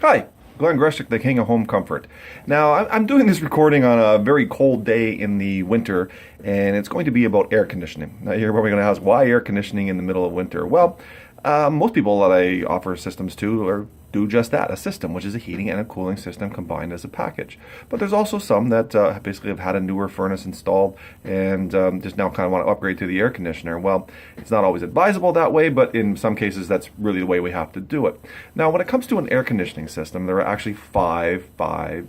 Hi, Glenn Greshik, the King of Home Comfort. Now, I'm doing this recording on a very cold day in the winter, and it's going to be about air conditioning. Now, you're probably going to ask, why air conditioning in the middle of winter? Well, most people that I offer systems to do just that, a system, which is a heating and a cooling system combined as a package. But there's also some that basically have had a newer furnace installed and just now kind of want to upgrade to the air conditioner. Well, it's not always advisable that way, but in some cases that's really the way we have to do it. Now, when it comes to an air conditioning system, there are actually five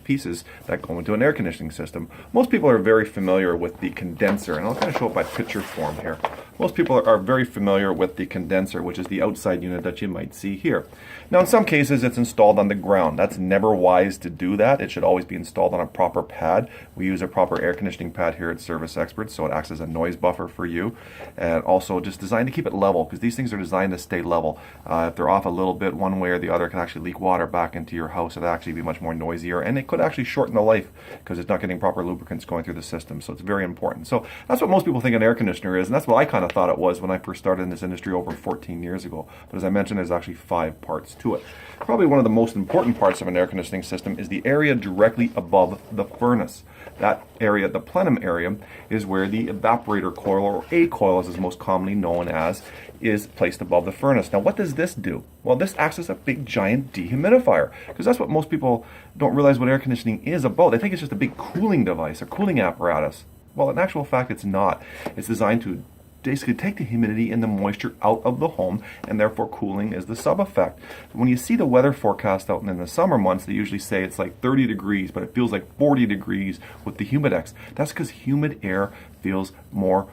pieces that go into an air conditioning system. Most people are very familiar with the condenser, and I'll kind of show it by picture form here. Most people are very familiar with the condenser, which is the outside unit that you might see here. Now, in some cases, it's installed on the ground. That's never wise to do that. It should always be installed on a proper pad. We use a proper air conditioning pad here at Service Experts, so it acts as a noise buffer for you, and also just designed to keep it level, because these things are designed to stay level. If they're off a little bit one way or the other, it can actually leak water back into your house. It'll actually be much more noisier, and it could actually shorten the life because it's not getting proper lubricants going through the system, so it's very important. So that's what most people think an air conditioner is, and that's what I kind of thought it was when I first started in this industry over 14 years ago. But as I mentioned, there's actually 5 parts to it. Probably one of the most important parts of an air conditioning system is the area directly above the furnace. That area, the plenum area, is where the evaporator coil, or A coil as is most commonly known as, is placed above the furnace. Now, what does this do? Well, this acts as a big giant dehumidifier, because that's what most people don't realize what air conditioning is about. They think it's just a big cooling device, a cooling apparatus. Well, in actual fact, it's not. It's designed to basically take the humidity and the moisture out of the home, and therefore cooling is the sub-effect. When you see the weather forecast out in the summer months, they usually say it's like 30 degrees, but it feels like 40 degrees with the humidex. That's because humid air feels more,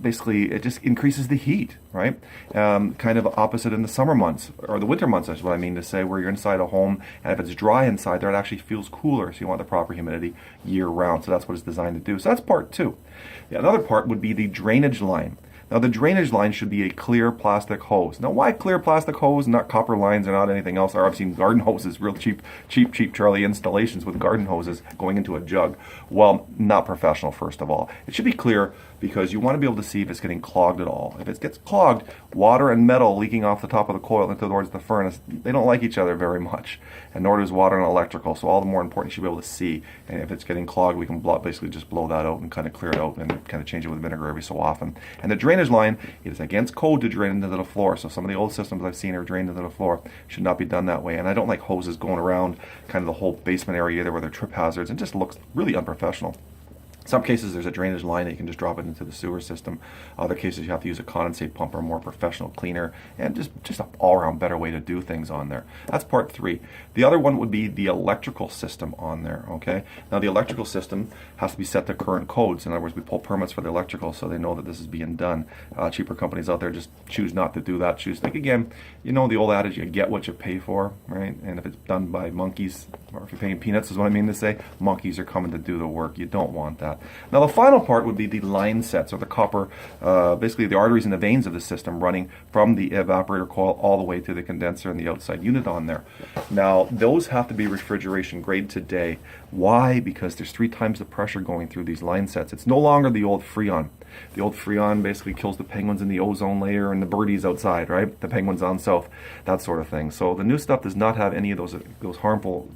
basically it just increases the heat, right? Kind of opposite in the summer months, or the winter months is what I mean to say, where you're inside a home, and if it's dry inside there, it actually feels cooler, so you want the proper humidity year round. So that's what it's designed to do. So that's part 2. Another part would be the drainage line. Now, the drainage line should be a clear plastic hose. Now, why clear plastic hose, not copper lines or not anything else? Or I've seen garden hoses, real cheap Charlie installations with garden hoses going into a jug. Well, not professional, first of all. It should be clear because you want to be able to see if it's getting clogged at all. If it gets clogged, water and metal leaking off the top of the coil into towards the furnace, they don't like each other very much, and nor does water and electrical. So all the more important, you should be able to see. And if it's getting clogged, we can basically just blow that out and kind of clear it out and kind of change it with vinegar every so often. And the drainage line, it is against code to drain into the floor. So some of the old systems I've seen are drained into the floor. Should not be done that way. And I don't like hoses going around kind of the whole basement area either, where they're trip hazards. It just looks really unprofessional. Some cases there's a drainage line that you can just drop it into the sewer system. Other cases you have to use a condensate pump or a more professional cleaner, and just an all-around better way to do things on there. That's part 3. The other one would be the electrical system on there, okay? Now, the electrical system has to be set to current codes. In other words, we pull permits for the electrical so they know that this is being done. Cheaper companies out there just choose not to do that. Think again, you know the old adage, you get what you pay for, right? And if it's done by monkeys, or if you're paying peanuts is what I mean to say, monkeys are coming to do the work. You don't want that. Now, the final part would be the line sets, or the copper, basically the arteries and the veins of the system running from the evaporator coil all the way to the condenser and the outside unit on there. Now, those have to be refrigeration grade today. Why? Because there's 3 times the pressure going through these line sets. It's no longer the old Freon. The old Freon basically kills the penguins in the ozone layer and the birdies outside, right? The penguins on south, that sort of thing. So the new stuff does not have any of those harmful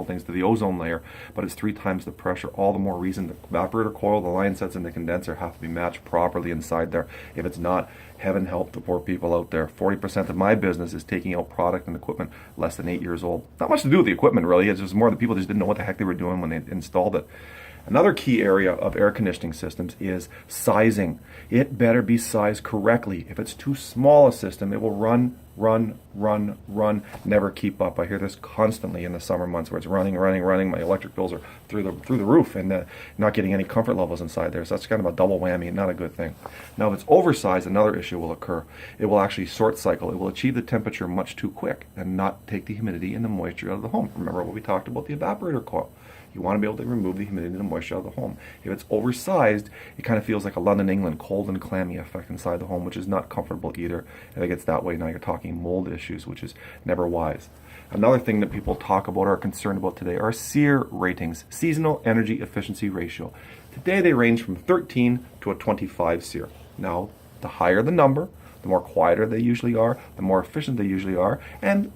things to the ozone layer, but it's 3 times the pressure. All the more reason the evaporator coil, the line sets, and the condenser have to be matched properly inside there. If it's not, heaven help the poor people out there. 40% of my business is taking out product and equipment less than 8 years old. Not much to do with the equipment, really. It's just more the people just didn't know what the heck they were doing when they installed it. Another key area of air conditioning systems is sizing. It better be sized correctly. If it's too small a system, it will run, never keep up. I hear this constantly in the summer months where it's running. My electric bills are through the roof, and not getting any comfort levels inside there. So that's kind of a double whammy and not a good thing. Now, if it's oversized, another issue will occur. It will actually short cycle. It will achieve the temperature much too quick and not take the humidity and the moisture out of the home. Remember what we talked about, the evaporator coil. You want to be able to remove the humidity and the moisture out of the home. If it's oversized, it kind of feels like a London, England cold and clammy effect inside the home, which is not comfortable either. If it gets that way, now you're talking mold issues, which is never wise. Another thing that people talk about or are concerned about today are SEER ratings, Seasonal Energy Efficiency Ratio. Today they range from 13 to a 25 SEER. Now, the higher the number, the more quieter they usually are, the more efficient they usually are, and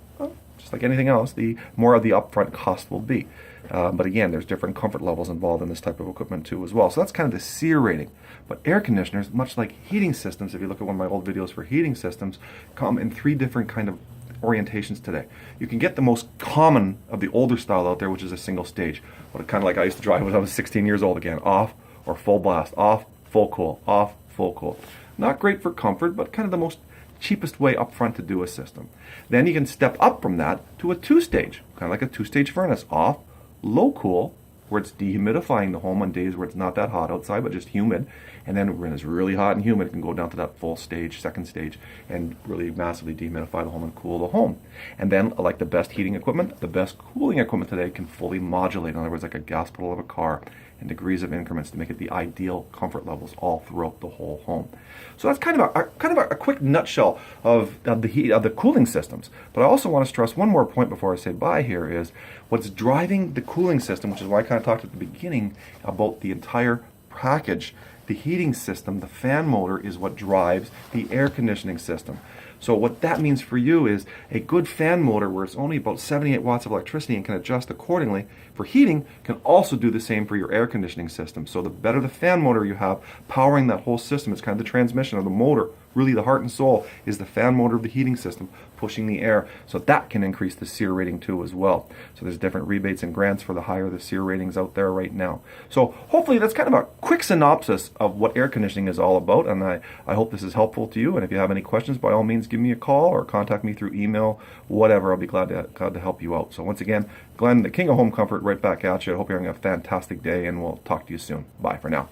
just like anything else, the more of the upfront cost will be. But again, there's different comfort levels involved in this type of equipment too as well. So that's kind of the SEER rating. But air conditioners, much like heating systems, if you look at one of my old videos for heating systems, come in 3 different kind of orientations today. You can get the most common of the older style out there, which is a single stage. What kind of like I used to drive when I was 16 years old again. Off or full blast. Off, full cool. Off, full cool. Not great for comfort, but kind of the most cheapest way up front to do a system. Then you can step up from that to a 2-stage, kind of like a 2-stage furnace. Off, low cool, where it's dehumidifying the home on days where it's not that hot outside, but just humid. And then when it's really hot and humid, it can go down to that full stage, 2nd stage, and really massively dehumidify the home and cool the home. And then, like the best heating equipment, the best cooling equipment today can fully modulate. In other words, like a gas pedal of a car, in degrees of increments to make it the ideal comfort levels all throughout the whole home. So that's kind of a quick nutshell of the cooling systems. But I also want to stress one more point before I say bye here is what's driving the cooling system, which is why I kind of talked at the beginning about the entire package. The heating system, the fan motor, is what drives the air conditioning system. So what that means for you is a good fan motor where it's only about 78 watts of electricity and can adjust accordingly for heating can also do the same for your air conditioning system. So the better the fan motor you have powering that whole system, it's kind of the transmission of the motor. Really the heart and soul is the fan motor of the heating system pushing the air. So that can increase the SEER rating too as well. So there's different rebates and grants for the higher the SEER ratings out there right now. So hopefully that's kind of a quick synopsis of what air conditioning is all about, and I hope this is helpful to you. And if you have any questions, by all means give me a call or contact me through email, whatever. I'll be glad to help you out. So once again, Glenn, the King of Home Comfort, right back at you. I hope you're having a fantastic day, and we'll talk to you soon. Bye for now.